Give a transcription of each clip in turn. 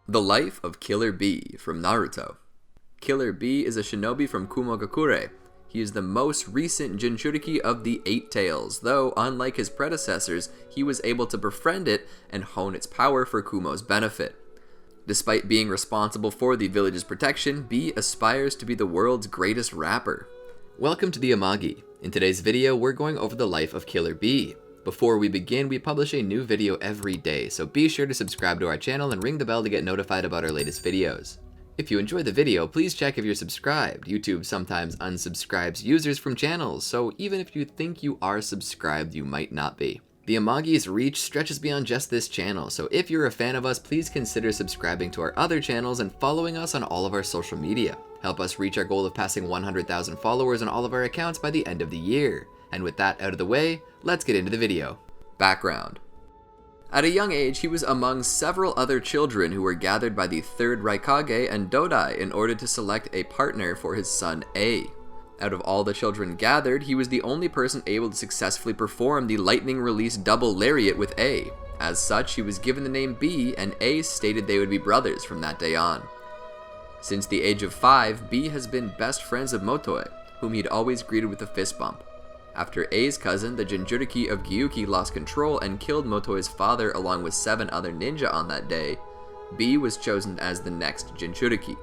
The Life of Killer Bee from Naruto. Killer Bee is a shinobi from Kumogakure. He is the most recent Jinchuriki of the 8 tails, though unlike his predecessors, he was able to befriend it and hone its power for Kumo's benefit. Despite being responsible for the village's protection, Bee aspires to be the world's greatest rapper. Welcome to the Amagi. In today's video, we're going over the life of Killer Bee. Before we begin, we publish a new video every day, so be sure to subscribe to our channel and ring the bell to get notified about our latest videos. If you enjoy the video, please check if you're subscribed. YouTube sometimes unsubscribes users from channels, so even if you think you are subscribed, you might not be. The Amagi's reach stretches beyond just this channel, so if you're a fan of us, please consider subscribing to our other channels and following us on all of our social media. Help us reach our goal of passing 100,000 followers on all of our accounts by the end of the year. And with that out of the way, let's get into the video. Background. At a young age, he was among several other children who were gathered by the 3rd Raikage and Dodai in order to select a partner for his son A. Out of all the children gathered, he was the only person able to successfully perform the lightning release double lariat with A. As such, he was given the name B, and A stated they would be brothers from that day on. Since the age of 5, B has been best friends of Motoe, whom he'd always greeted with a fist bump. After A's cousin, the Jinchuriki of Gyuki, lost control and killed Motoe's father along with 7 other ninja on that day, B was chosen as the next Jinchuriki.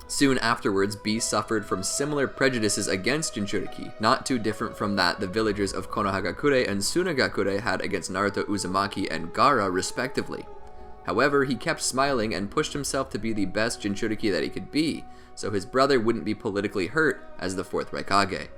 Soon afterwards, B suffered from similar prejudices against Jinchuriki, not too different from that the villagers of Konoha and Sunagakure had against Naruto, Uzumaki, and Gaara respectively. However, he kept smiling and pushed himself to be the best Jinchuriki that he could be, so his brother wouldn't be politically hurt as the 4th Raikage.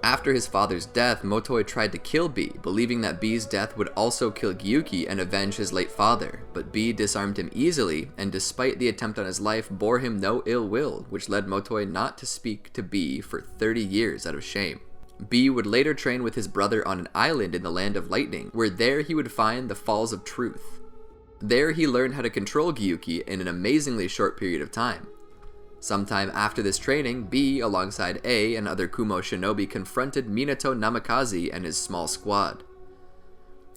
After his father's death, Motoe tried to kill B, believing that B's death would also kill Gyuki and avenge his late father, but B disarmed him easily, and despite the attempt on his life, bore him no ill will, which led Motoe not to speak to B for 30 years out of shame. B would later train with his brother on an island in the Land of Lightning, where there he would find the Falls of Truth. There he learned how to control Gyuki in an amazingly short period of time. Sometime after this training, B, alongside A and other Kumo shinobi, confronted Minato Namikaze and his small squad.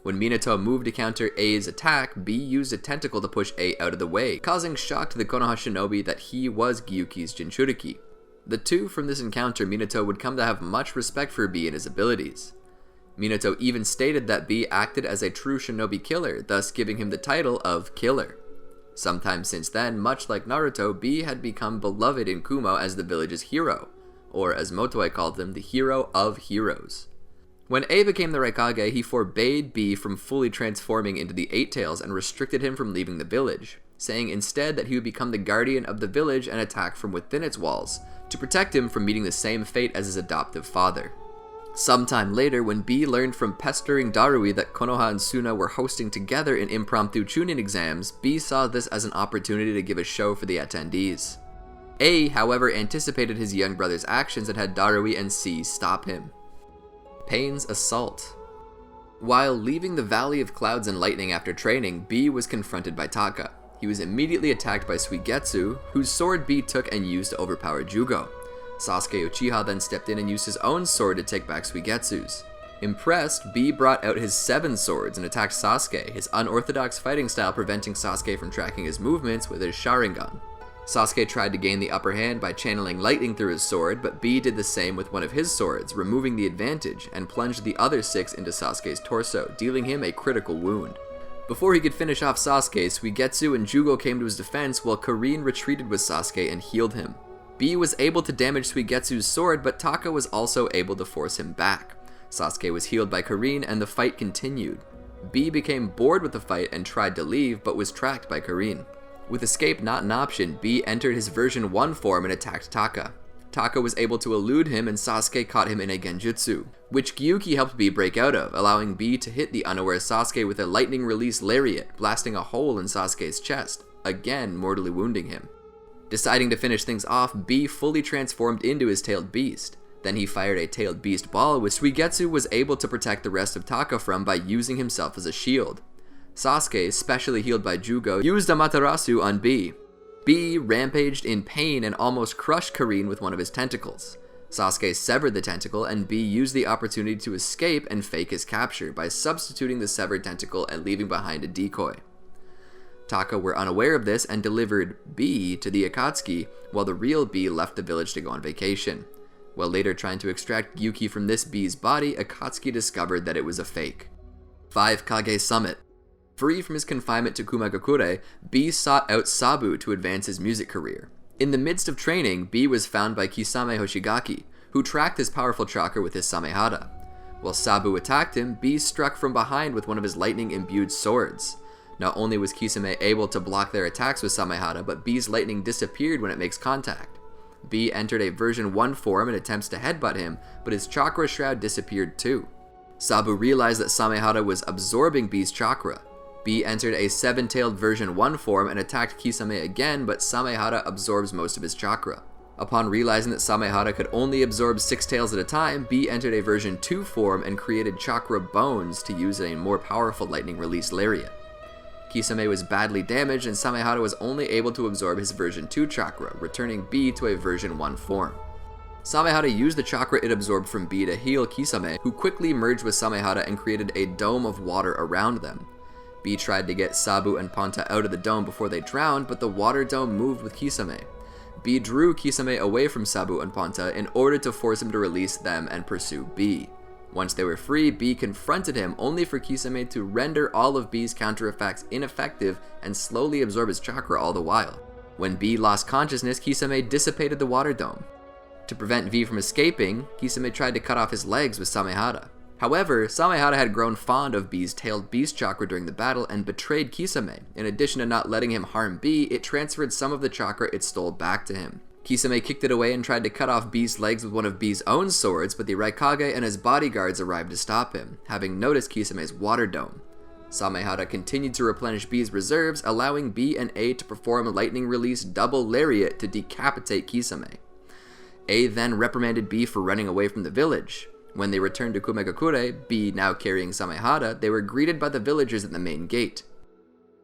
When Minato moved to counter A's attack, B used a tentacle to push A out of the way, causing shock to the Konoha shinobi that he was Gyuki's Jinchuriki. The two from this encounter, Minato would come to have much respect for B and his abilities. Minato even stated that B acted as a true shinobi killer, thus giving him the title of Killer. Sometime since then, much like Naruto, B had become beloved in Kumo as the village's hero, or as Motoe called him, the hero of heroes. When A became the Raikage, he forbade B from fully transforming into the 8 tails and restricted him from leaving the village, saying instead that he would become the guardian of the village and attack from within its walls, to protect him from meeting the same fate as his adoptive father. Sometime later, when B learned from pestering Darui that Konoha and Suna were hosting together in impromptu Chunin exams, B saw this as an opportunity to give a show for the attendees. A, however, anticipated his young brother's actions and had Darui and C stop him. Pain's assault. While leaving the Valley of Clouds and Lightning after training, B was confronted by Taka. He was immediately attacked by Suigetsu, whose sword B took and used to overpower Jugo. Sasuke Uchiha then stepped in and used his own sword to take back Suigetsu's. Impressed, B brought out his 7 swords and attacked Sasuke, his unorthodox fighting style preventing Sasuke from tracking his movements with his Sharingan. Sasuke tried to gain the upper hand by channeling lightning through his sword, but B did the same with one of his swords, removing the advantage, and plunged the other 6 into Sasuke's torso, dealing him a critical wound. Before he could finish off Sasuke, Suigetsu and Jugo came to his defense while Karin retreated with Sasuke and healed him. B was able to damage Suigetsu's sword, but Taka was also able to force him back. Sasuke was healed by Karin and the fight continued. B became bored with the fight and tried to leave, but was tracked by Karin. With escape not an option, B entered his version 1 form and attacked Taka. Taka was able to elude him and Sasuke caught him in a genjutsu, which Gyuki helped B break out of, allowing B to hit the unaware Sasuke with a lightning release lariat, blasting a hole in Sasuke's chest, again mortally wounding him. Deciding to finish things off, B fully transformed into his tailed beast. Then he fired a tailed beast ball, which Suigetsu was able to protect the rest of Taka from by using himself as a shield. Sasuke, specially healed by Jugo, used Amaterasu on B. B rampaged in pain and almost crushed Karin with one of his tentacles. Sasuke severed the tentacle, and B used the opportunity to escape and fake his capture by substituting the severed tentacle and leaving behind a decoy. Taka were unaware of this and delivered B to the Akatsuki, while the real B left the village to go on vacation. While later trying to extract Yuki from this B's body, Akatsuki discovered that it was a fake. 5. Kage Summit. Free from his confinement to Kumogakure, B sought out Sabu to advance his music career. In the midst of training, B was found by Kisame Hoshigaki, who tracked his powerful chakra with his Samehada. While Sabu attacked him, B struck from behind with one of his lightning-imbued swords. Not only was Kisame able to block their attacks with Samehada, but B's lightning disappeared when it makes contact. B entered a version 1 form and attempts to headbutt him, but his chakra shroud disappeared too. Sabu realized that Samehada was absorbing B's chakra. B entered a 7-tailed version 1 form and attacked Kisame again, but Samehada absorbs most of his chakra. Upon realizing that Samehada could only absorb 6 tails at a time, B entered a version 2 form and created chakra bones to use a more powerful lightning release lariat. Kisame was badly damaged, and Samehada was only able to absorb his version 2 chakra, returning B to a version 1 form. Samehada used the chakra it absorbed from B to heal Kisame, who quickly merged with Samehada and created a dome of water around them. B tried to get Sabu and Ponta out of the dome before they drowned, but the water dome moved with Kisame. B drew Kisame away from Sabu and Ponta in order to force him to release them and pursue B. Once they were free, B confronted him, only for Kisame to render all of B's counter-effects ineffective and slowly absorb his chakra all the while. When B lost consciousness, Kisame dissipated the water dome. To prevent V from escaping, Kisame tried to cut off his legs with Samehada. However, Samehada had grown fond of B's tailed beast chakra during the battle and betrayed Kisame. In addition to not letting him harm B, it transferred some of the chakra it stole back to him. Kisame kicked it away and tried to cut off B's legs with one of B's own swords, but the Raikage and his bodyguards arrived to stop him, having noticed Kisame's water dome. Samehada continued to replenish B's reserves, allowing B and A to perform a lightning release double lariat to decapitate Kisame. A then reprimanded B for running away from the village. When they returned to Kumogakure, B now carrying Samehada, they were greeted by the villagers at the main gate.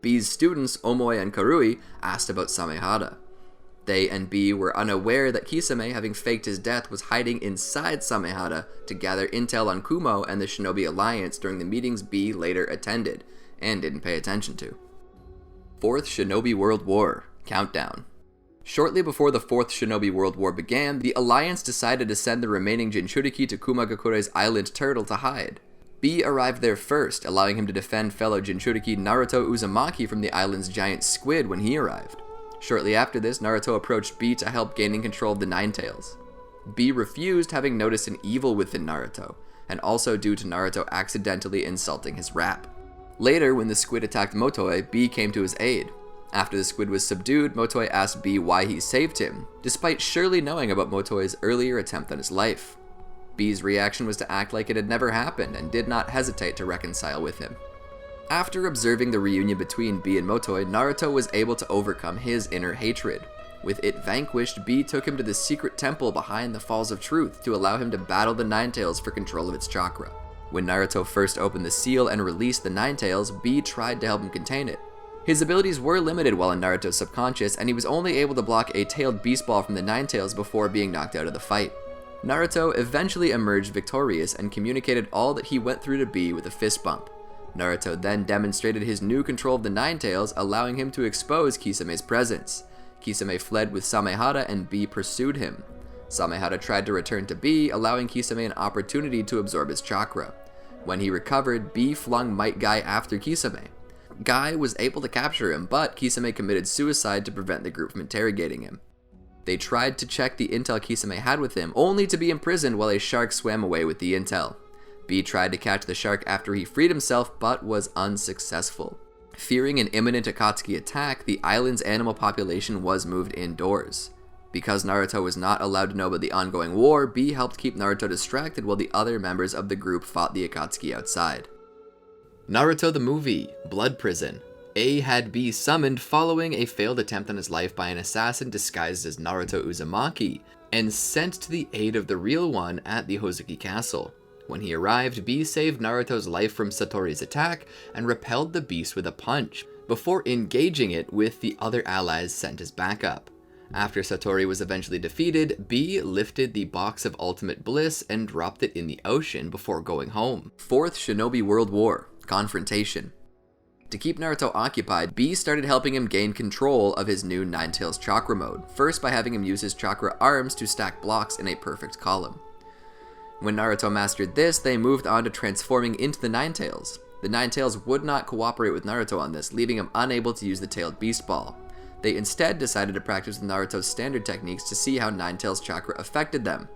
B's students, Omoi and Karui, asked about Samehada. They and B were unaware that Kisame, having faked his death, was hiding inside Samehada to gather intel on Kumo and the Shinobi Alliance during the meetings B later attended, and didn't pay attention to. 4th Shinobi World War Countdown. Shortly before the 4th Shinobi World War began, the Alliance decided to send the remaining Jinchuriki to Kumogakure's island Turtle to hide. B arrived there first, allowing him to defend fellow Jinchuriki Naruto Uzumaki from the island's giant squid when he arrived. Shortly after this, Naruto approached B to help gaining control of the Nine Tails. B refused, having noticed an evil within Naruto, and also due to Naruto accidentally insulting his rap. Later, when the squid attacked Motoi, B came to his aid. After the squid was subdued, Motoi asked B why he saved him, despite surely knowing about Motoi's earlier attempt on his life. B's reaction was to act like it had never happened and did not hesitate to reconcile with him. After observing the reunion between B and Motoi, Naruto was able to overcome his inner hatred. With it vanquished, B took him to the secret temple behind the Falls of Truth to allow him to battle the Nine Tails for control of its chakra. When Naruto first opened the seal and released the Nine Tails, B tried to help him contain it. His abilities were limited while in Naruto's subconscious, and he was only able to block a tailed beast ball from the Nine Tails before being knocked out of the fight. Naruto eventually emerged victorious and communicated all that he went through to B with a fist bump. Naruto then demonstrated his new control of the Nine Tails, allowing him to expose Kisame's presence. Kisame fled with Samehada and B pursued him. Samehada tried to return to B, allowing Kisame an opportunity to absorb his chakra. When he recovered, B flung Might Guy after Kisame. Guy was able to capture him, but Kisame committed suicide to prevent the group from interrogating him. They tried to check the intel Kisame had with him, only to be imprisoned while a shark swam away with the intel. B tried to catch the shark after he freed himself, but was unsuccessful. Fearing an imminent Akatsuki attack, the island's animal population was moved indoors. Because Naruto was not allowed to know about the ongoing war, B helped keep Naruto distracted while the other members of the group fought the Akatsuki outside. Naruto the Movie, Blood Prison. A had B summoned following a failed attempt on his life by an assassin disguised as Naruto Uzumaki, and sent to the aid of the real one at the Hozuki Castle. When he arrived, B saved Naruto's life from Satori's attack and repelled the beast with a punch. before engaging it with the other allies sent as backup. After Satori was eventually defeated, B lifted the Box of Ultimate Bliss and dropped it in the ocean before going home. 4th Shinobi World War, Confrontation. To keep Naruto occupied, B started helping him gain control of his new Nine Tails Chakra mode, first by having him use his chakra arms to stack blocks in a perfect column. When Naruto mastered this, they moved on to transforming into the Nine Tails. The Nine Tails would not cooperate with Naruto on this, leaving him unable to use the Tailed Beast Ball. They instead decided to practice with Naruto's standard techniques to see how Nine Tails Chakra affected them.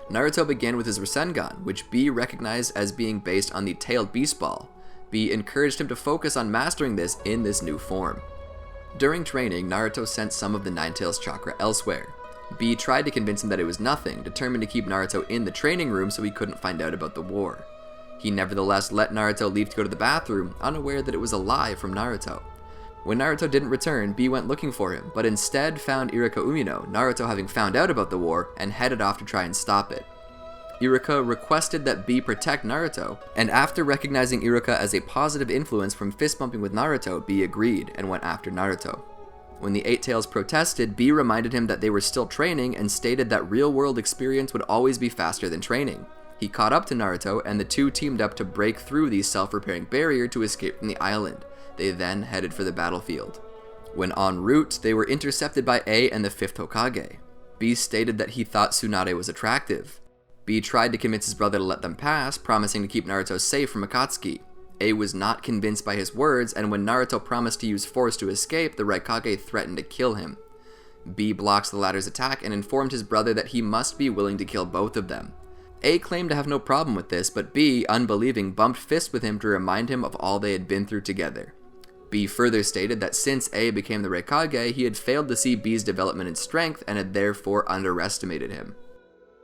Naruto began with his Rasengan, which B recognized as being based on the Tailed Beast Ball. B encouraged him to focus on mastering this in this new form. During training, Naruto sent some of the Nine Tails Chakra elsewhere. B tried to convince him that it was nothing, determined to keep Naruto in the training room so he couldn't find out about the war. He nevertheless let Naruto leave to go to the bathroom, unaware that it was a lie from Naruto. When Naruto didn't return, B went looking for him, but instead found Iruka Umino, Naruto having found out about the war, and headed off to try and stop it. Iruka requested that B protect Naruto, and after recognizing Iruka as a positive influence from fist-bumping with Naruto, B agreed and went after Naruto. When the Eight Tails protested, B reminded him that they were still training and stated that real-world experience would always be faster than training. He caught up to Naruto, and the two teamed up to break through the self-repairing barrier to escape from the island. They then headed for the battlefield. When en route, they were intercepted by A and the 5th Hokage. B stated that he thought Tsunade was attractive. B tried to convince his brother to let them pass, promising to keep Naruto safe from Akatsuki. A was not convinced by his words, and when Naruto promised to use force to escape, the Raikage threatened to kill him. B blocks the latter's attack and informed his brother that he must be willing to kill both of them. A claimed to have no problem with this, but B, unbelieving, bumped fists with him to remind him of all they had been through together. B further stated that since A became the Raikage, he had failed to see B's development in strength and had therefore underestimated him.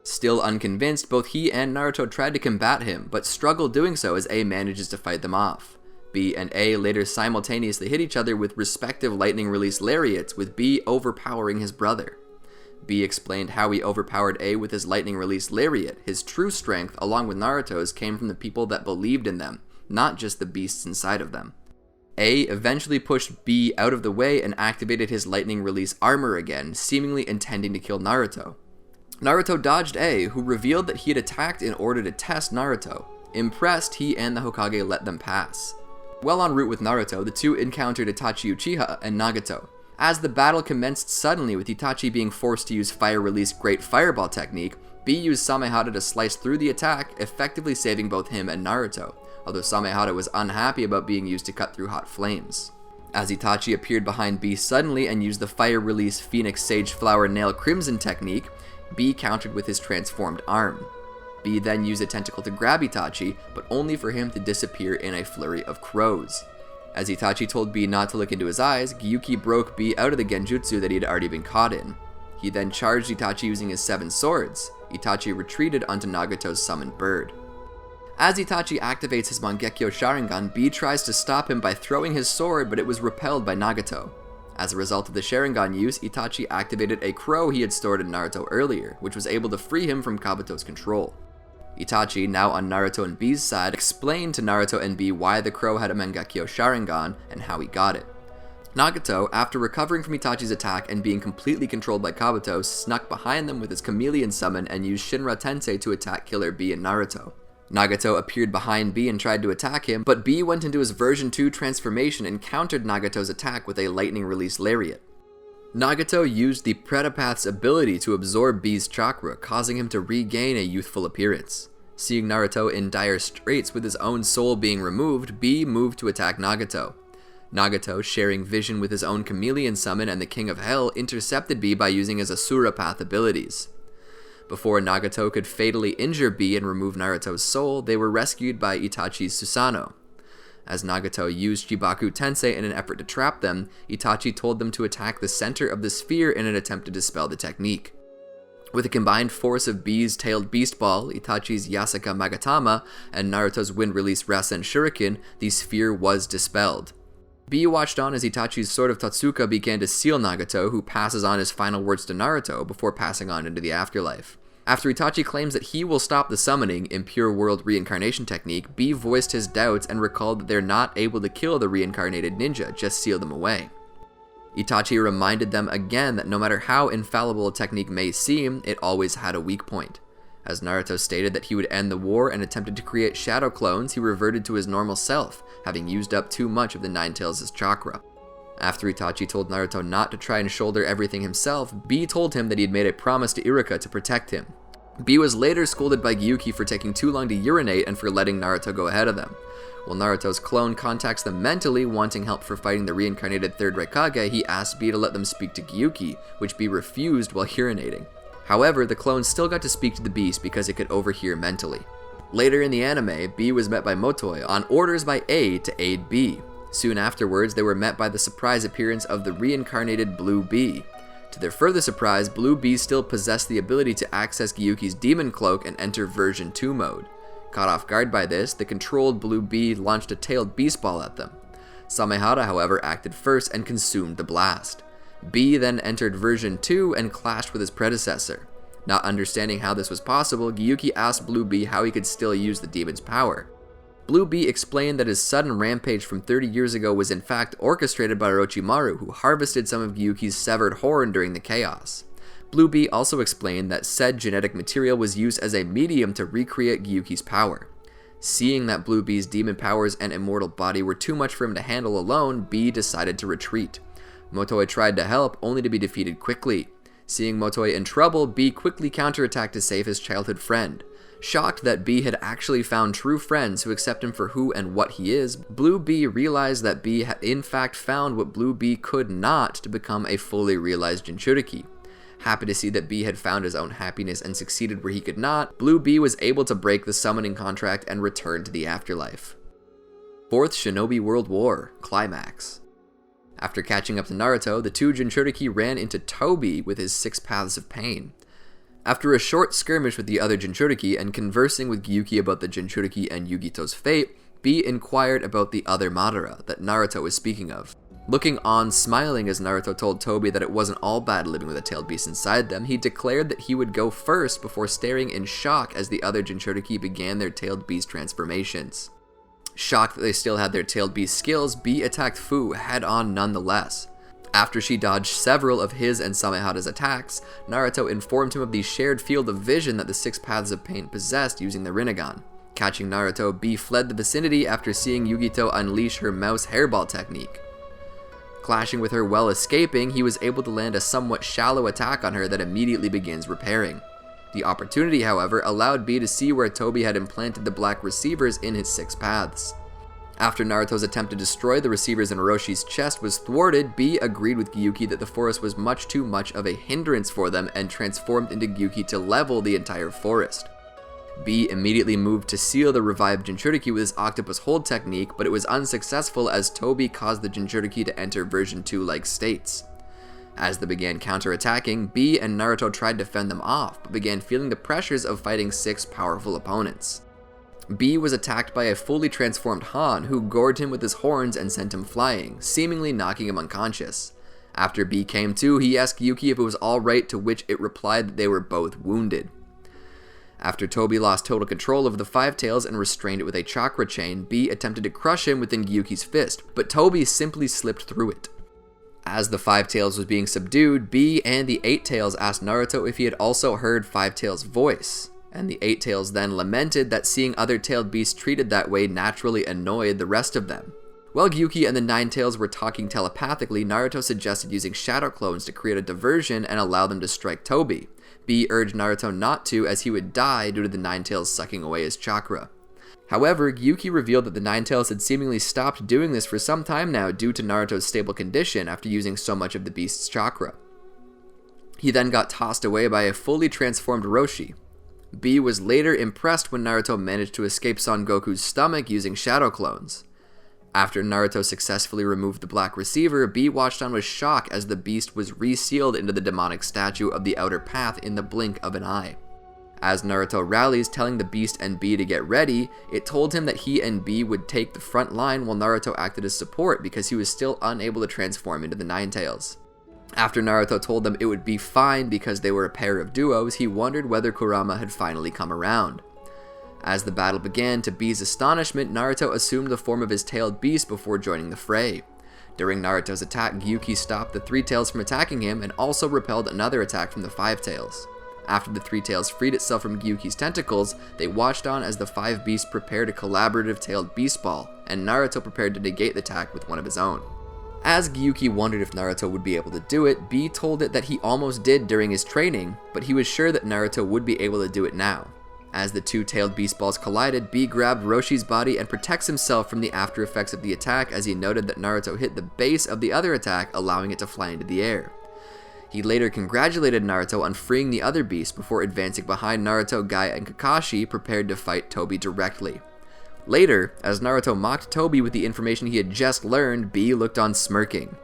Still unconvinced, both he and Naruto tried to combat him, but struggled doing so as A manages to fight them off. B and A later simultaneously hit each other with respective lightning release lariats, with B overpowering his brother. B explained how he overpowered A with his lightning release lariat. His true strength, along with Naruto's, came from the people that believed in them, not just the beasts inside of them. A eventually pushed B out of the way and activated his lightning release armor again, seemingly intending to kill Naruto. Naruto dodged A, who revealed that he had attacked in order to test Naruto. Impressed, he and the Hokage let them pass. While en route with Naruto, the two encountered Itachi Uchiha and Nagato. As the battle commenced suddenly with Itachi being forced to use Fire Release Great Fireball technique, B used Samehada to slice through the attack, effectively saving both him and Naruto, although Samehada was unhappy about being used to cut through hot flames. As Itachi appeared behind B suddenly and used the Fire Release Phoenix Sage Flower Nail Crimson technique, B countered with his transformed arm. B then used a tentacle to grab Itachi, but only for him to disappear in a flurry of crows. As Itachi told B not to look into his eyes, Gyuki broke B out of the genjutsu that he had already been caught in. He then charged Itachi using his 7 swords. Itachi retreated onto Nagato's summoned bird. As Itachi activates his Mangekyo Sharingan, B tries to stop him by throwing his sword, but it was repelled by Nagato. As a result of the Sharingan use, Itachi activated a crow he had stored in Naruto earlier, which was able to free him from Kabuto's control. Itachi, now on Naruto and B's side, explained to Naruto and B why the crow had a Mangekyo Sharingan and how he got it. Nagato, after recovering from Itachi's attack and being completely controlled by Kabuto, snuck behind them with his chameleon summon and used Shinra Tensei to attack Killer B and Naruto. Nagato appeared behind B and tried to attack him, but B went into his version 2 transformation and countered Nagato's attack with a lightning release lariat. Nagato used the Predapath's ability to absorb B's chakra, causing him to regain a youthful appearance. Seeing Naruto in dire straits with his own soul being removed, B moved to attack Nagato. Nagato, sharing vision with his own chameleon summon and the King of Hell, intercepted B by using his Asura Path abilities. Before Nagato could fatally injure B and remove Naruto's soul, they were rescued by Itachi's Susanoo. As Nagato used Chibaku Tensei in an effort to trap them, Itachi told them to attack the center of the sphere in an attempt to dispel the technique. With the combined force of B's Tailed Beast Ball, Itachi's Yasuka Magatama, and Naruto's Wind Release Rasen Shuriken, the sphere was dispelled. B watched on as Itachi's Sword of Totsuka began to seal Nagato, who passes on his final words to Naruto before passing on into the afterlife. After Itachi claims that he will stop the summoning in pure world reincarnation technique, B voiced his doubts and recalled that they're not able to kill the reincarnated ninja, just seal them away. Itachi reminded them again that no matter how infallible a technique may seem, it always had a weak point. As Naruto stated that he would end the war and attempted to create shadow clones, he reverted to his normal self, having used up too much of the Nine Tails' chakra. After Itachi told Naruto not to try and shoulder everything himself, B told him that he had made a promise to Iruka to protect him. B was later scolded by Gyuki for taking too long to urinate and for letting Naruto go ahead of them. While Naruto's clone contacts them mentally, wanting help for fighting the reincarnated Third Raikage, he asked B to let them speak to Gyuki, which B refused while urinating. However, the clone still got to speak to the beast because it could overhear mentally. Later in the anime, B was met by Motoi on orders by A to aid B. Soon afterwards, they were met by the surprise appearance of the reincarnated Blue B. To their further surprise, Blue B still possessed the ability to access Gyuki's demon cloak and enter version 2 mode. Caught off guard by this, the controlled Blue B launched a tailed beast ball at them. Samehara, however, acted first and consumed the blast. B then entered version 2 and clashed with his predecessor. Not understanding how this was possible, Gyuki asked Blue B how he could still use the demon's power. Blue B explained that his sudden rampage from 30 years ago was in fact orchestrated by Orochimaru, who harvested some of Gyuki's severed horn during the chaos. Blue B also explained that said genetic material was used as a medium to recreate Gyuki's power. Seeing that Blue B's demon powers and immortal body were too much for him to handle alone, B decided to retreat. Motoi tried to help, only to be defeated quickly. Seeing Motoi in trouble, B quickly counterattacked to save his childhood friend. Shocked that B had actually found true friends who accept him for who and what he is, Blue B realized that B had in fact found what Blue B could not to become a fully realized Jinchuriki. Happy to see that B had found his own happiness and succeeded where he could not, Blue B was able to break the summoning contract and return to the afterlife. Fourth Shinobi World War, Climax. After catching up to Naruto, the two Jinchuriki ran into Tobi with his 6 paths of pain. After a short skirmish with the other Jinchuriki and conversing with Gyuki about the Jinchuriki and Yugito's fate, B inquired about the other Madara that Naruto was speaking of. Looking on, smiling as Naruto told Tobi that it wasn't all bad living with a tailed beast inside them, he declared that he would go first before staring in shock as the other Jinchuriki began their tailed beast transformations. Shocked that they still had their tailed beast skills, B attacked Fu head-on nonetheless. After she dodged several of his and Samehara's attacks, Naruto informed him of the shared field of vision that the 6 paths of pain possessed using the Rinnegan. Catching Naruto, B fled the vicinity after seeing Yugito unleash her mouse hairball technique. Clashing with her while escaping, he was able to land a somewhat shallow attack on her that immediately begins repairing. The opportunity, however, allowed B to see where Tobi had implanted the black receivers in his 6 paths. After Naruto's attempt to destroy the receivers in Oroshi's chest was thwarted, B agreed with Gyuki that the forest was much too much of a hindrance for them and transformed into Gyuki to level the entire forest. B immediately moved to seal the revived Jinchuriki with his octopus hold technique, but it was unsuccessful as Tobi caused the Jinchuriki to enter version 2-like states. As they began counterattacking, B and Naruto tried to fend them off, but began feeling the pressures of fighting 6 powerful opponents. B was attacked by a fully transformed Han, who gored him with his horns and sent him flying, seemingly knocking him unconscious. After B came to, he asked Gyuki if it was alright, to which it replied that they were both wounded. After Tobi lost total control of the 5 tails and restrained it with a chakra chain, B attempted to crush him within Gyuki's fist, but Tobi simply slipped through it. As the 5 tails was being subdued, B and the 8 tails asked Naruto if he had also heard 5 tails' voice, and the 8 tails then lamented that seeing other tailed beasts treated that way naturally annoyed the rest of them. While Gyuki and the 9 tails were talking telepathically, Naruto suggested using shadow clones to create a diversion and allow them to strike Tobi. B urged Naruto not to, as he would die due to the 9 tails sucking away his chakra. However, Gyuki revealed that the 9 tails had seemingly stopped doing this for some time now due to Naruto's stable condition after using so much of the beast's chakra. He then got tossed away by a fully transformed Roshi. B was later impressed when Naruto managed to escape Son Goku's stomach using shadow clones. After Naruto successfully removed the black receiver, B watched on with shock as the beast was resealed into the demonic statue of the outer path in the blink of an eye. As Naruto rallies, telling the beast and B to get ready, it told him that he and B would take the front line while Naruto acted as support because he was still unable to transform into the 9 tails. After Naruto told them it would be fine because they were a pair of duos, he wondered whether Kurama had finally come around. As the battle began, to B's astonishment, Naruto assumed the form of his tailed beast before joining the fray. During Naruto's attack, Gyuki stopped the Three Tails from attacking him and also repelled another attack from the Five Tails. After the Three Tails freed itself from Gyuki's tentacles, they watched on as the five beasts prepared a collaborative tailed beast ball, and Naruto prepared to negate the attack with one of his own. As Gyuki wondered if Naruto would be able to do it, B told it that he almost did during his training, but he was sure that Naruto would be able to do it now. As the two tailed beast balls collided, B grabbed Roshi's body and protects himself from the after effects of the attack as he noted that Naruto hit the base of the other attack, allowing it to fly into the air. He later congratulated Naruto on freeing the other beast before advancing behind Naruto, Guy, and Kakashi, prepared to fight Tobi directly. Later, as Naruto mocked Tobi with the information he had just learned, B looked on smirking.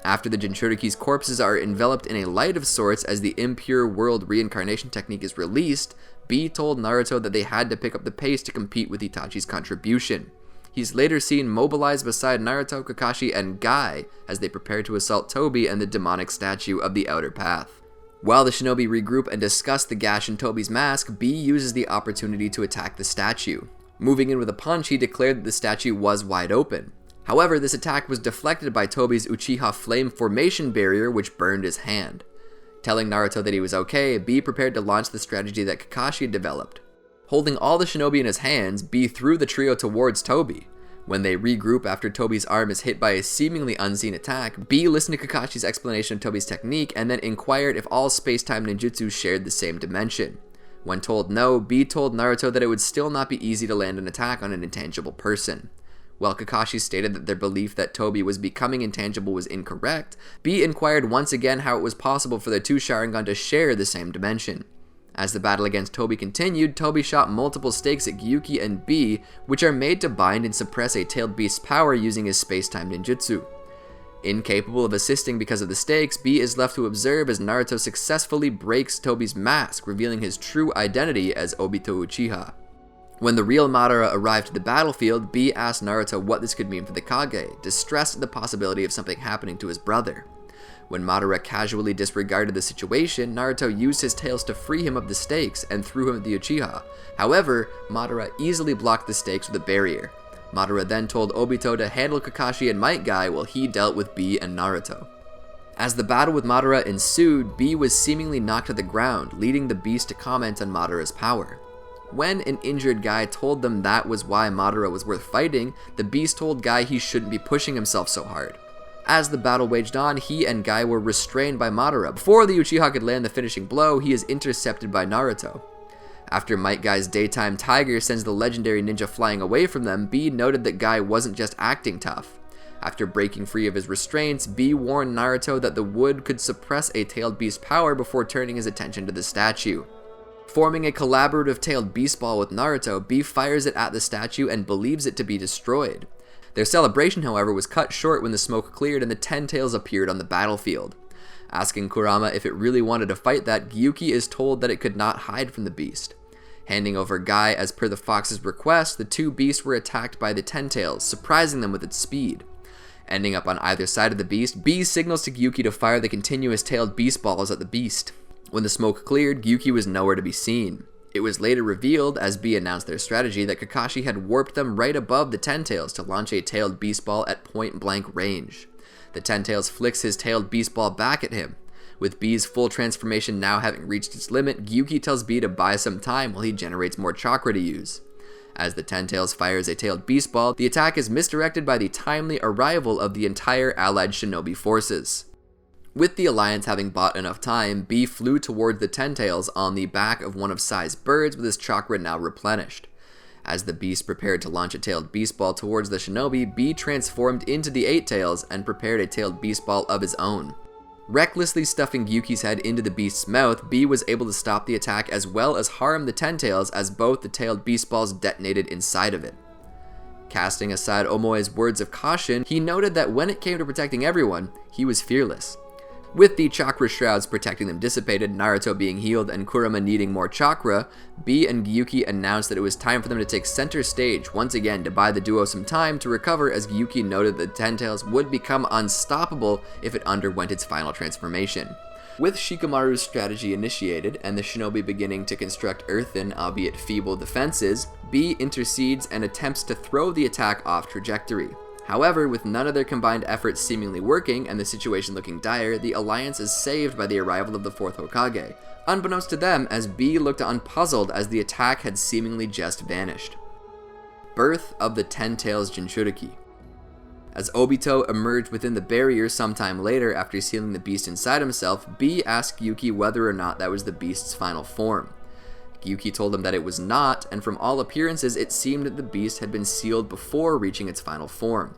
After the Jinchuriki's corpses are enveloped in a light of sorts as the impure world reincarnation technique is released, B told Naruto that they had to pick up the pace to compete with Itachi's contribution. He's later seen mobilized beside Naruto, Kakashi, and Guy as they prepare to assault Tobi and the demonic statue of the Outer Path. While the shinobi regroup and discuss the gash in Tobi's mask, B uses the opportunity to attack the statue. Moving in with a punch, he declared that the statue was wide open. However, this attack was deflected by Tobi's Uchiha Flame Formation barrier, which burned his hand. Telling Naruto that he was okay, B prepared to launch the strategy that Kakashi had developed. Holding all the shinobi in his hands, B threw the trio towards Tobi. When they regroup after Tobi's arm is hit by a seemingly unseen attack, B listened to Kakashi's explanation of Tobi's technique and then inquired if all space-time ninjutsu shared the same dimension. When told no, B told Naruto that it would still not be easy to land an attack on an intangible person. While Kakashi stated that their belief that Tobi was becoming intangible was incorrect, B inquired once again how it was possible for the two Sharingan to share the same dimension. As the battle against Tobi continued, Tobi shot multiple stakes at Gyuki and B, which are made to bind and suppress a tailed beast's power using his space-time ninjutsu. Incapable of assisting because of the stakes, B is left to observe as Naruto successfully breaks Tobi's mask, revealing his true identity as Obito Uchiha. When the real Madara arrived to the battlefield, B asked Naruto what this could mean for the Kage, distressed at the possibility of something happening to his brother. When Madara casually disregarded the situation, Naruto used his tails to free him of the stakes and threw him at the Uchiha. However, Madara easily blocked the stakes with a barrier. Madara then told Obito to handle Kakashi and Might Guy while he dealt with B and Naruto. As the battle with Madara ensued, B was seemingly knocked to the ground, leading the beast to comment on Madara's power. When an injured Guy told them that was why Madara was worth fighting, the beast told Guy he shouldn't be pushing himself so hard. As the battle waged on, he and Guy were restrained by Madara. Before the Uchiha could land the finishing blow, he is intercepted by Naruto. After Might Guy's daytime tiger sends the legendary ninja flying away from them, B noted that Guy wasn't just acting tough. After breaking free of his restraints, B warned Naruto that the wood could suppress a tailed beast's power before turning his attention to the statue. Forming a collaborative tailed beast ball with Naruto, B fires it at the statue and believes it to be destroyed. Their celebration, however, was cut short when the smoke cleared and the Ten Tails appeared on the battlefield. Asking Kurama if it really wanted to fight that, Gyuki is told that it could not hide from the beast. Handing over Guy as per the fox's request, the two beasts were attacked by the Ten Tails, surprising them with its speed. Ending up on either side of the beast, B signals to Gyuki to fire the continuous tailed beast balls at the beast. When the smoke cleared, Gyuki was nowhere to be seen. It was later revealed, as B announced their strategy, that Kakashi had warped them right above the Ten Tails to launch a tailed beast ball at point-blank range. The Ten Tails flicks his tailed beast ball back at him. With B's full transformation now having reached its limit, Gyuki tells B to buy some time while he generates more chakra to use. As the Ten Tails fires a tailed beast ball, the attack is misdirected by the timely arrival of the entire allied shinobi forces. With the alliance having bought enough time, B flew towards the Ten Tails on the back of one of Sai's birds with his chakra now replenished. As the beast prepared to launch a tailed beast ball towards the shinobi, B transformed into the Eight Tails and prepared a tailed beast ball of his own. Recklessly stuffing Gyuki's head into the beast's mouth, B was able to stop the attack as well as harm the Ten Tails as both the tailed beast balls detonated inside of it. Casting aside Omoe's words of caution, he noted that when it came to protecting everyone, he was fearless. With the chakra shrouds protecting them dissipated, Naruto being healed, and Kurama needing more chakra, B and Gyuki announced that it was time for them to take center stage once again to buy the duo some time to recover, as Gyuki noted that Ten Tails would become unstoppable if it underwent its final transformation. With Shikamaru's strategy initiated and the shinobi beginning to construct earthen, albeit feeble, defenses, B intercedes and attempts to throw the attack off trajectory. However, with none of their combined efforts seemingly working and the situation looking dire, the alliance is saved by the arrival of the 4th Hokage, unbeknownst to them, as B looked unpuzzled as the attack had seemingly just vanished. Birth of the Ten Tails Jinchuriki. As Obito emerged within the barrier sometime later after sealing the beast inside himself, B asked Gyuki whether or not that was the beast's final form. Gyuki told him that it was not, and from all appearances it seemed that the beast had been sealed before reaching its final form.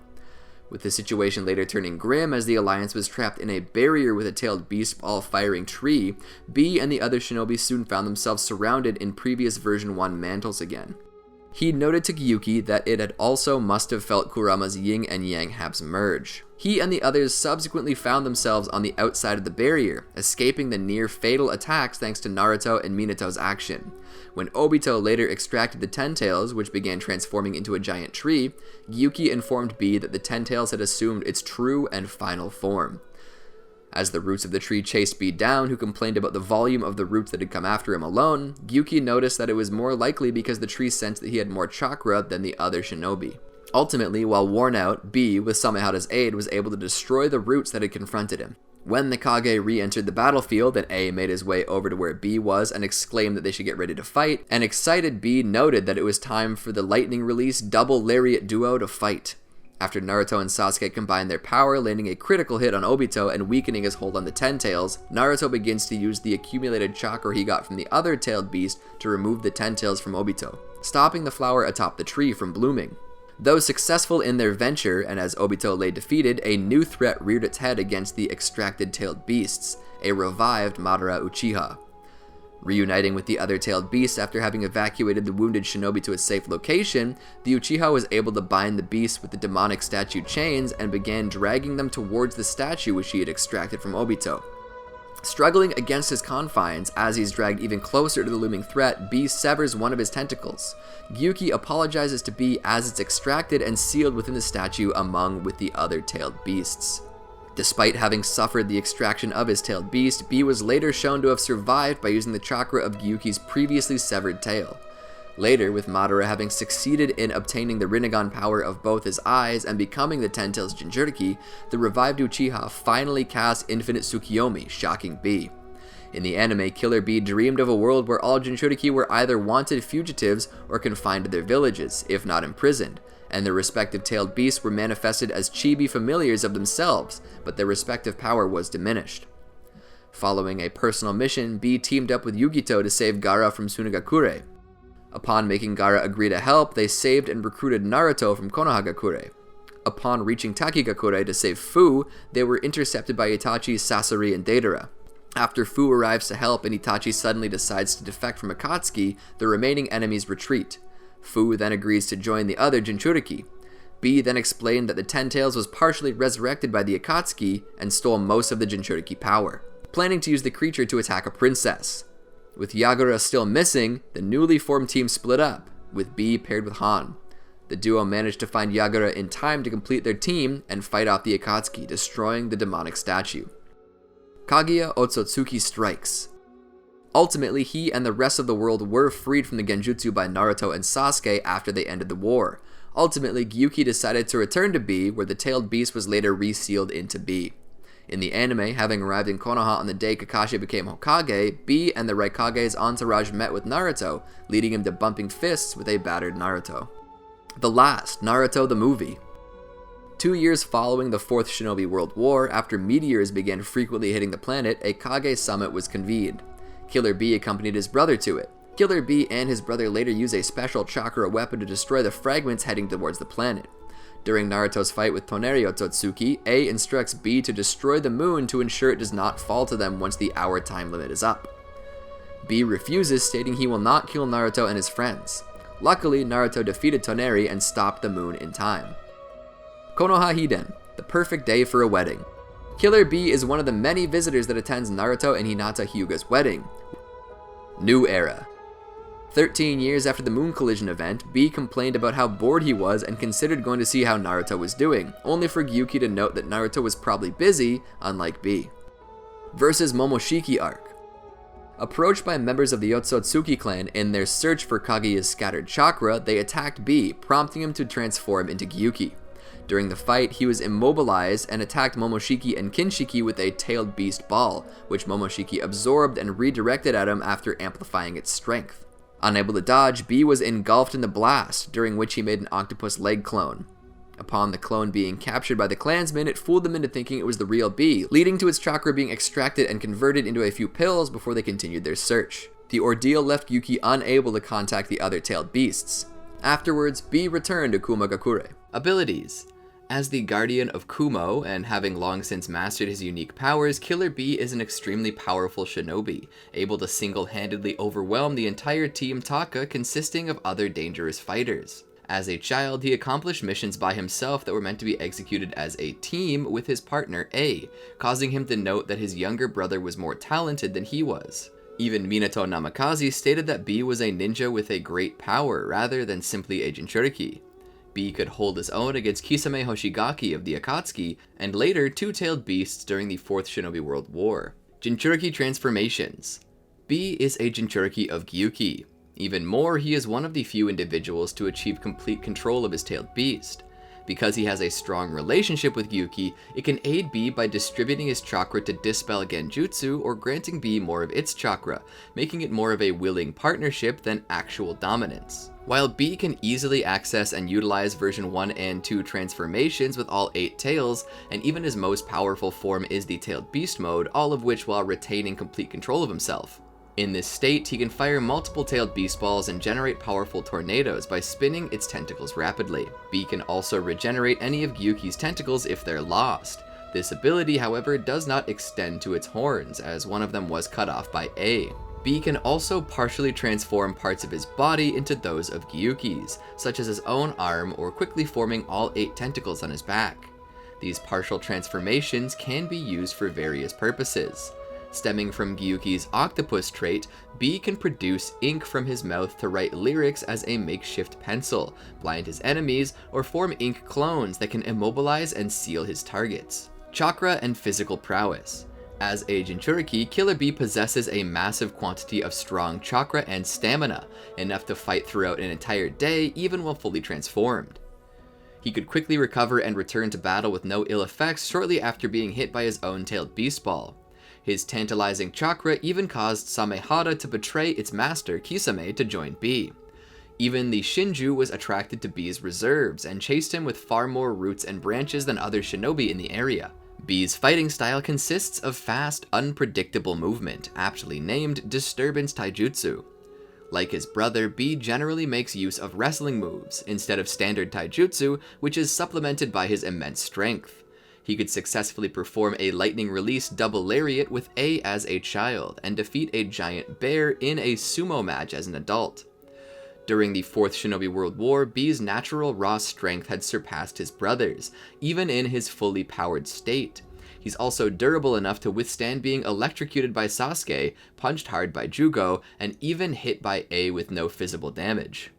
With the situation later turning grim as the alliance was trapped in a barrier with a tailed beast ball-firing tree, B and the other shinobi soon found themselves surrounded in previous version 1 mantles again. He noted to Gyuki that it had also must have felt Kurama's yin and yang habs merge. He and the others subsequently found themselves on the outside of the barrier, escaping the near-fatal attacks thanks to Naruto and Minato's action. When Obito later extracted the Ten Tails, which began transforming into a giant tree, Gyuki informed B that the Ten Tails had assumed its true and final form. As the roots of the tree chased B down, who complained about the volume of the roots that had come after him alone, Gyuki noticed that it was more likely because the tree sensed that he had more chakra than the other shinobi. Ultimately, while worn out, B, with Samehada's aid, was able to destroy the roots that had confronted him. When the Kage re-entered the battlefield, and A made his way over to where B was and exclaimed that they should get ready to fight, an excited B noted that it was time for the lightning release double lariat duo to fight. After Naruto and Sasuke combine their power, landing a critical hit on Obito and weakening his hold on the Ten Tails, Naruto begins to use the accumulated chakra he got from the other tailed beast to remove the Ten Tails from Obito, stopping the flower atop the tree from blooming. Though successful in their venture, and as Obito lay defeated, a new threat reared its head against the extracted tailed beasts, a revived Madara Uchiha. Reuniting with the other tailed beasts after having evacuated the wounded shinobi to a safe location, the Uchiha was able to bind the beasts with the demonic statue chains and began dragging them towards the statue which he had extracted from Obito. Struggling against his confines, as he's dragged even closer to the looming threat, B severs one of his tentacles. Gyuki apologizes to B as it's extracted and sealed within the statue among with the other tailed beasts. Despite having suffered the extraction of his tailed beast, B was later shown to have survived by using the chakra of Gyuki's previously severed tail. Later, with Madara having succeeded in obtaining the Rinnegan power of both his eyes and becoming the Ten Tails Jinchuriki, the revived Uchiha finally cast Infinite Tsukiyomi, shocking B. In the anime, Killer B dreamed of a world where all Jinchuriki were either wanted fugitives or confined to their villages, if not imprisoned, and their respective tailed beasts were manifested as chibi familiars of themselves, but their respective power was diminished. Following a personal mission, B teamed up with Yugito to save Gaara from Sunagakure. Upon making Gaara agree to help, they saved and recruited Naruto from Konohagakure. Upon reaching Takigakure to save Fu, they were intercepted by Itachi, Sasori, and Deidara. After Fu arrives to help and Itachi suddenly decides to defect from Akatsuki, the remaining enemies retreat. Fu then agrees to join the other Jinchuriki. B then explained that the Ten Tails was partially resurrected by the Akatsuki and stole most of the Jinchuriki power, planning to use the creature to attack a princess. With Yagura still missing, the newly formed team split up, with B paired with Han. The duo managed to find Yagura in time to complete their team and fight off the Akatsuki, destroying the demonic statue. Kaguya Ōtsutsuki strikes. Ultimately, he and the rest of the world were freed from the Genjutsu by Naruto and Sasuke after they ended the war. Ultimately, Gyuki decided to return to B, where the tailed beast was later resealed into B. In the anime, having arrived in Konoha on the day Kakashi became Hokage, B and the Raikage's entourage met with Naruto, leading him to bumping fists with a battered Naruto. The last, Naruto the movie. 2 years following the Fourth Shinobi World War, after meteors began frequently hitting the planet, a Kage summit was convened. Killer B accompanied his brother to it. Killer B and his brother later use a special chakra weapon to destroy the fragments heading towards the planet. During Naruto's fight with Toneri Ōtsutsuki, A instructs B to destroy the moon to ensure it does not fall to them once the hour time limit is up. B refuses, stating he will not kill Naruto and his friends. Luckily, Naruto defeated Toneri and stopped the moon in time. Konoha Hiden, the perfect day for a wedding. Killer B is one of the many visitors that attends Naruto and Hinata Hyuga's wedding. New Era. 13 years after the moon collision event, B complained about how bored he was and considered going to see how Naruto was doing, only for Gyuki to note that Naruto was probably busy, unlike B. Versus Momoshiki Arc. Approached by members of the Ōtsutsuki clan in their search for Kaguya's scattered chakra, they attacked B, prompting him to transform into Gyuki. During the fight, he was immobilized and attacked Momoshiki and Kinshiki with a tailed beast ball, which Momoshiki absorbed and redirected at him after amplifying its strength. Unable to dodge, B was engulfed in the blast, during which he made an octopus leg clone. Upon the clone being captured by the clansmen, it fooled them into thinking it was the real B, leading to its chakra being extracted and converted into a few pills before they continued their search. The ordeal left Gyuki unable to contact the other tailed beasts. Afterwards, B returned to Kumogakure. Abilities. As the guardian of Kumo, and having long since mastered his unique powers, Killer B is an extremely powerful shinobi, able to single-handedly overwhelm the entire Team Taka consisting of other dangerous fighters. As a child, he accomplished missions by himself that were meant to be executed as a team with his partner A, causing him to note that his younger brother was more talented than he was. Even Minato Namikaze stated that B was a ninja with a great power rather than simply a Jinchuriki. B could hold his own against Kisame Hoshigaki of the Akatsuki, and later two-tailed beasts during the Fourth Shinobi World War. Jinchuriki Transformations. B is a Jinchuriki of Gyuki. Even more, he is one of the few individuals to achieve complete control of his tailed beast. Because he has a strong relationship with Gyuki, it can aid B by distributing his chakra to dispel Genjutsu or granting B more of its chakra, making it more of a willing partnership than actual dominance. While B can easily access and utilize version 1 and 2 transformations with all 8 tails, and even his most powerful form is the tailed beast mode, all of which while retaining complete control of himself. In this state, he can fire multiple tailed beast balls and generate powerful tornadoes by spinning its tentacles rapidly. B can also regenerate any of Gyuki's tentacles if they're lost. This ability, however, does not extend to its horns, as one of them was cut off by A. B can also partially transform parts of his body into those of Gyuki's, such as his own arm or quickly forming all 8 tentacles on his back. These partial transformations can be used for various purposes. Stemming from Gyuki's octopus trait, B can produce ink from his mouth to write lyrics as a makeshift pencil, blind his enemies, or form ink clones that can immobilize and seal his targets. Chakra and physical prowess. As a Jinchuriki, Killer B possesses a massive quantity of strong chakra and stamina, enough to fight throughout an entire day even while fully transformed. He could quickly recover and return to battle with no ill effects shortly after being hit by his own tailed beast ball. His tantalizing chakra even caused Samehara to betray its master, Kisame, to join B. Even the Shinju was attracted to B's reserves and chased him with far more roots and branches than other shinobi in the area. B's fighting style consists of fast, unpredictable movement, aptly named Disturbance Taijutsu. Like his brother, B generally makes use of wrestling moves, instead of standard taijutsu, which is supplemented by his immense strength. He could successfully perform a lightning release double lariat with A as a child, and defeat a giant bear in a sumo match as an adult. During the Fourth Shinobi World War, B's natural raw strength had surpassed his brother's, even in his fully powered state. He's also durable enough to withstand being electrocuted by Sasuke, punched hard by Jugo, and even hit by A with no physical damage.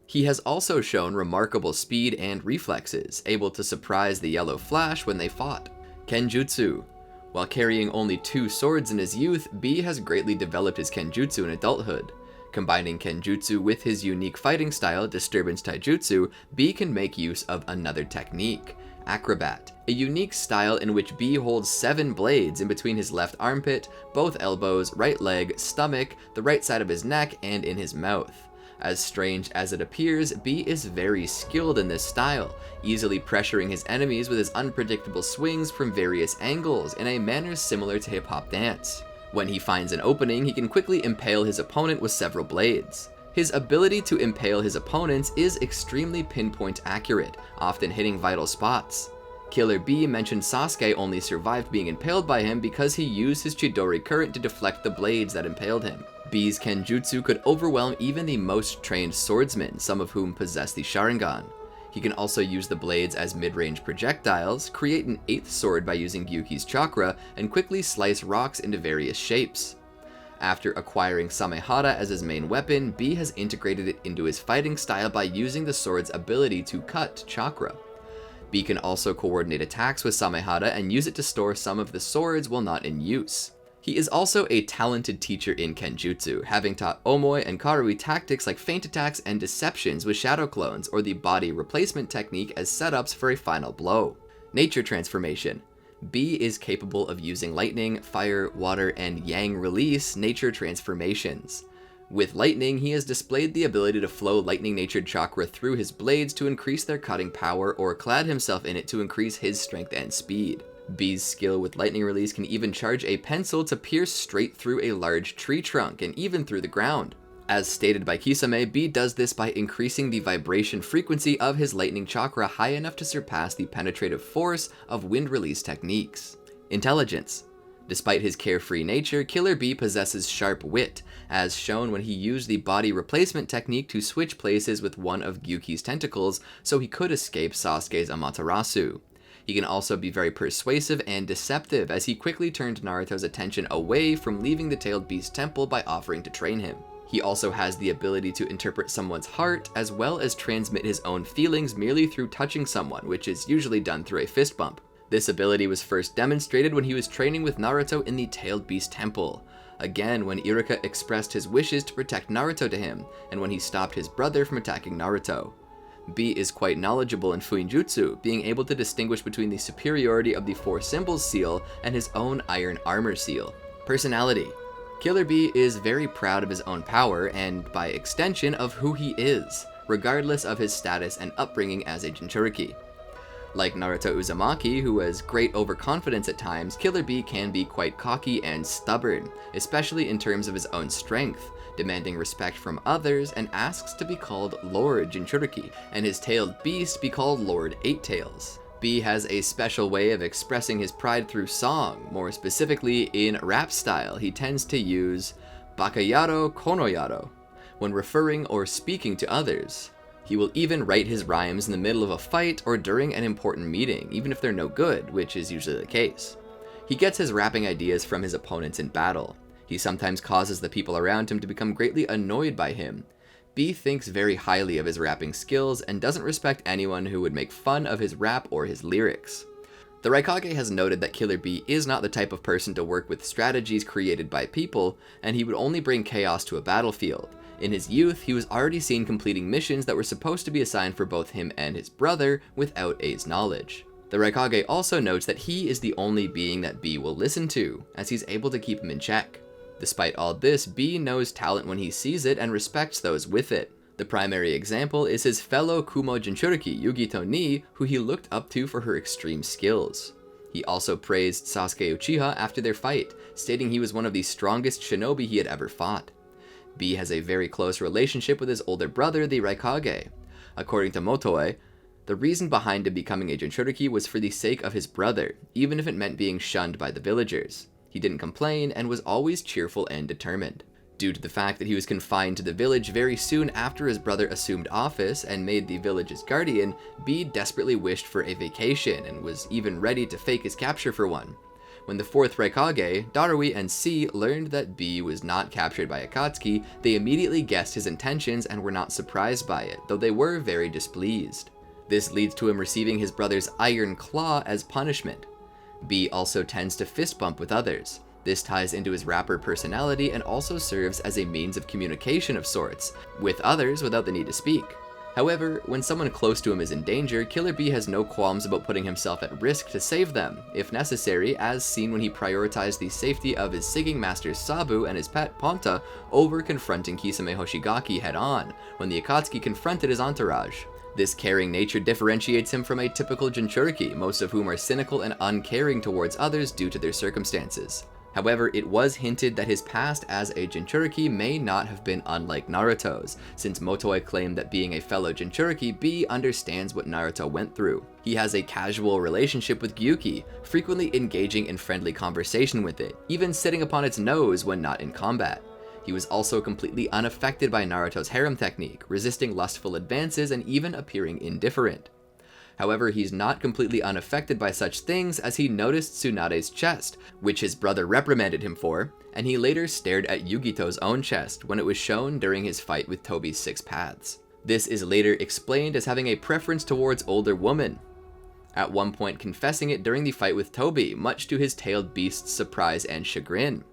He has also shown remarkable speed and reflexes, able to surprise the Yellow Flash when they fought. Kenjutsu. While carrying only 2 swords in his youth, B has greatly developed his Kenjutsu in adulthood. Combining Kenjutsu with his unique fighting style, Disturbance Taijutsu, B can make use of another technique, Acrobat, a unique style in which B holds 7 blades in between his left armpit, both elbows, right leg, stomach, the right side of his neck, and in his mouth. As strange as it appears, B is very skilled in this style, easily pressuring his enemies with his unpredictable swings from various angles in a manner similar to hip-hop dance. When he finds an opening, he can quickly impale his opponent with several blades. His ability to impale his opponents is extremely pinpoint accurate, often hitting vital spots. Killer B mentioned Sasuke only survived being impaled by him because he used his Chidori current to deflect the blades that impaled him. B's Kenjutsu could overwhelm even the most trained swordsmen, some of whom possess the Sharingan. He can also use the blades as mid-range projectiles, create an 8th sword by using Gyuki's chakra, and quickly slice rocks into various shapes. After acquiring Samehara as his main weapon, B has integrated it into his fighting style by using the sword's ability to cut chakra. B can also coordinate attacks with Samehara and use it to store some of the swords while not in use. He is also a talented teacher in Kenjutsu, having taught Omoi and Karui tactics like feint attacks and deceptions with shadow clones, or the body replacement technique as setups for a final blow. Nature transformation. B is capable of using lightning, fire, water, and yang release nature transformations. With lightning, he has displayed the ability to flow lightning-natured chakra through his blades to increase their cutting power, or clad himself in it to increase his strength and speed. B's skill with lightning release can even charge a pencil to pierce straight through a large tree trunk, and even through the ground. As stated by Kisame, B does this by increasing the vibration frequency of his lightning chakra high enough to surpass the penetrative force of wind release techniques. Intelligence. Despite his carefree nature, Killer B possesses sharp wit, as shown when he used the body replacement technique to switch places with one of Gyuki's tentacles so he could escape Sasuke's Amaterasu. He can also be very persuasive and deceptive, as he quickly turned Naruto's attention away from leaving the Tailed Beast Temple by offering to train him. He also has the ability to interpret someone's heart, as well as transmit his own feelings merely through touching someone, which is usually done through a fist bump. This ability was first demonstrated when he was training with Naruto in the Tailed Beast Temple. Again, when Iruka expressed his wishes to protect Naruto to him, and when he stopped his brother from attacking Naruto. B is quite knowledgeable in Fuinjutsu, being able to distinguish between the superiority of the Four Symbols seal and his own Iron Armor seal. Personality. Killer B is very proud of his own power, and by extension of who he is, regardless of his status and upbringing as a Jinchuriki. Like Naruto Uzumaki, who has great overconfidence at times, Killer B can be quite cocky and stubborn, especially in terms of his own strength, demanding respect from others, and asks to be called Lord Jinchuriki, and his tailed beast be called Lord Eight Tails. B has a special way of expressing his pride through song. More specifically, in rap style, he tends to use Bakayaro Konoyaro when referring or speaking to others. He will even write his rhymes in the middle of a fight or during an important meeting, even if they're no good, which is usually the case. He gets his rapping ideas from his opponents in battle. He sometimes causes the people around him to become greatly annoyed by him. B thinks very highly of his rapping skills and doesn't respect anyone who would make fun of his rap or his lyrics. The Raikage has noted that Killer B is not the type of person to work with strategies created by people, and he would only bring chaos to a battlefield. In his youth, he was already seen completing missions that were supposed to be assigned for both him and his brother without A's knowledge. The Raikage also notes that he is the only being that B will listen to, as he's able to keep him in check. Despite all this, B knows talent when he sees it and respects those with it. The primary example is his fellow Kumo Jinchuriki, Yugito Ni, who he looked up to for her extreme skills. He also praised Sasuke Uchiha after their fight, stating he was one of the strongest shinobi he had ever fought. B has a very close relationship with his older brother, the Raikage. According to Motoe, the reason behind him becoming a Jinchuriki was for the sake of his brother, even if it meant being shunned by the villagers. He didn't complain and was always cheerful and determined. Due to the fact that he was confined to the village very soon after his brother assumed office and made the village's guardian, B desperately wished for a vacation and was even ready to fake his capture for one. When the 4th Raikage, Darui, and C learned that B was not captured by Akatsuki, they immediately guessed his intentions and were not surprised by it, though they were very displeased. This leads to him receiving his brother's Iron Claw as punishment. B also tends to fist bump with others. This ties into his rapper personality and also serves as a means of communication of sorts, with others without the need to speak. However, when someone close to him is in danger, Killer B has no qualms about putting himself at risk to save them, if necessary, as seen when he prioritized the safety of his singing master Sabu and his pet Ponta over confronting Kisame Hoshigaki head-on, when the Akatsuki confronted his entourage. This caring nature differentiates him from a typical Jinchuriki, most of whom are cynical and uncaring towards others due to their circumstances. However, it was hinted that his past as a Jinchuriki may not have been unlike Naruto's, since Motoe claimed that being a fellow Jinchuriki, B understands what Naruto went through. He has a casual relationship with Gyuki, frequently engaging in friendly conversation with it, even sitting upon its nose when not in combat. He was also completely unaffected by Naruto's harem technique, resisting lustful advances and even appearing indifferent. However, he's not completely unaffected by such things, as he noticed Tsunade's chest, which his brother reprimanded him for, and he later stared at Yugito's own chest when it was shown during his fight with Tobi's 6 paths. This is later explained as having a preference towards older women, at one point confessing it during the fight with Tobi, much to his tailed beast's surprise and chagrin.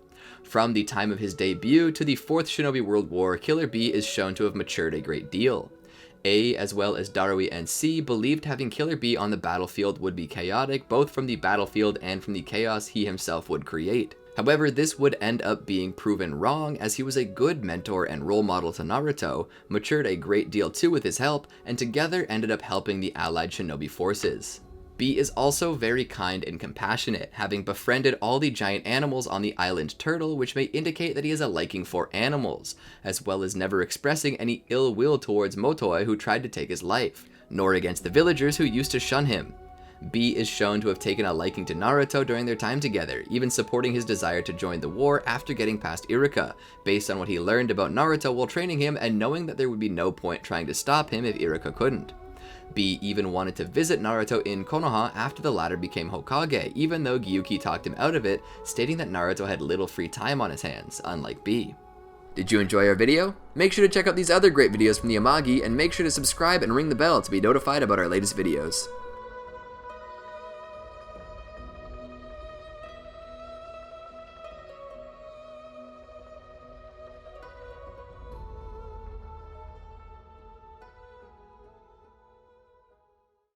From the time of his debut to the 4th Shinobi World War, Killer Bee is shown to have matured a great deal. A, as well as Darui and C, believed having Killer Bee on the battlefield would be chaotic, both from the battlefield and from the chaos he himself would create. However, this would end up being proven wrong, as he was a good mentor and role model to Naruto, matured a great deal too with his help, and together ended up helping the allied shinobi forces. B is also very kind and compassionate, having befriended all the giant animals on the island Turtle, which may indicate that he has a liking for animals, as well as never expressing any ill will towards Motoi, who tried to take his life, nor against the villagers who used to shun him. B is shown to have taken a liking to Naruto during their time together, even supporting his desire to join the war after getting past Iruka, based on what he learned about Naruto while training him and knowing that there would be no point trying to stop him if Iruka couldn't. B even wanted to visit Naruto in Konoha after the latter became Hokage, even though Gyuki talked him out of it, stating that Naruto had little free time on his hands, unlike B. Did you enjoy our video? Make sure to check out these other great videos from the Amagi, and make sure to subscribe and ring the bell to be notified about our latest videos.